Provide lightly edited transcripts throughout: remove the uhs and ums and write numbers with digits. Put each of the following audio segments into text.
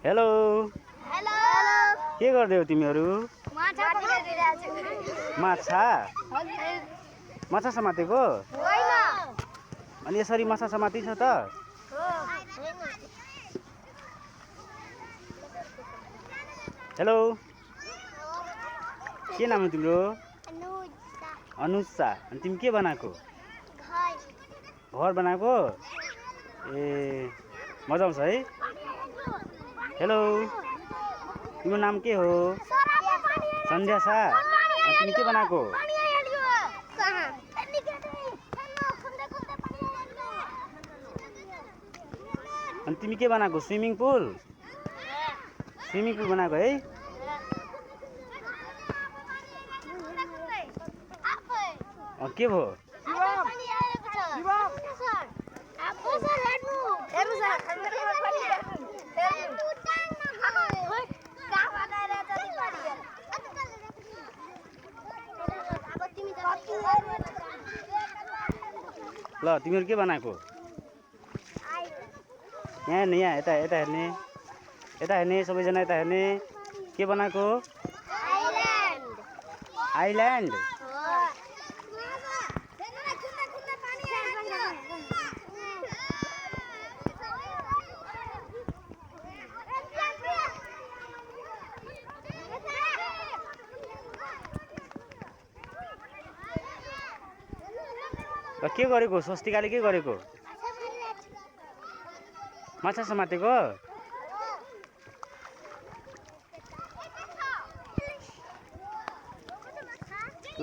Hello hello के गर्दै हो तिमीहरू? माछा पक्रिरहेको छु। माछा माछा समातेको? होइन अनि यसरी माछा समातिन्छ त? हेलो के नाम हो तिम्रो? अनुषा। अनि तिमी के बनाएको? घर बनाएको? ए मजा आउँछ है। हेलो तिम्रो नाम के हो? सन्ध्या सा। अनि तिमी के बनाएको? अनि तिमी के बनाएको? स्विमिङ पुल बनाएको है। के भयो? ल तिमीहरू के बनाएको? यहाँ हेर्ने, यहाँ यता यता हेर्ने, यता हेर्ने, सबैजना यता हेर्ने। के बनाएको? आइल्यान्ड। के गरेको? स्वस्तिकाले के गरेको? माछा समातेको?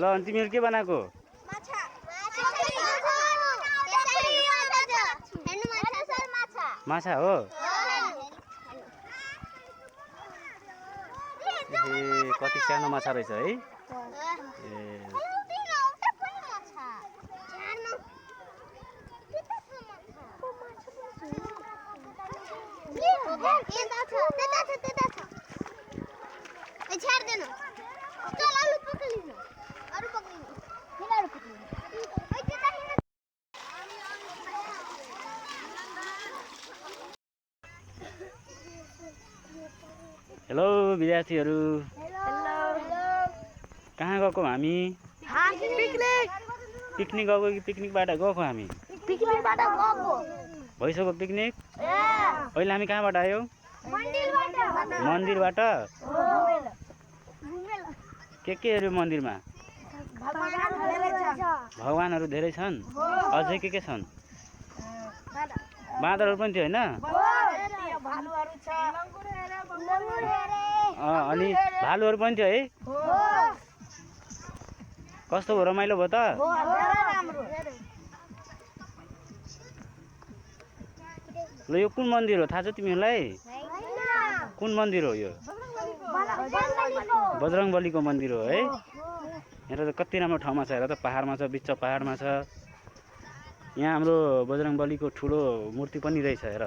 ल अनि तिमीहरू के बनाएको? माछा हो। ए कति सानो माछा रहेछ है। ए हेलो विद्यार्थीहरू, कहाँ गएको हामी? पिकनिक गएको कि पिकनिकबाट गएको हामी? भइसक्यो पिकनिक? अहिले हामी कहाँबाट आयौँ? मन्दिरबाट। के अरे मन्दिरमा? भगवानहरू धेरै छन्। अझै के छन्? बाँदरहरू पनि थियो होइन? अनि भालुहरू पनि थियो है? कस्तो भयो? रमाइलो भयो त? ल यो कुन मन्दिर हो थाहा छ तिमीहरूलाई? कुन मन्दिर हो यो? बजरङ्गबलीको मन्दिर हो है। यहाँ त कति राम्रो ठाउँमा छ हेर त, पहाडमा छ, बिच पहाडमा छ। यहाँ हाम्रो बजरङ्गबलीको ठुलो मूर्ति पनि रहेछ हेर।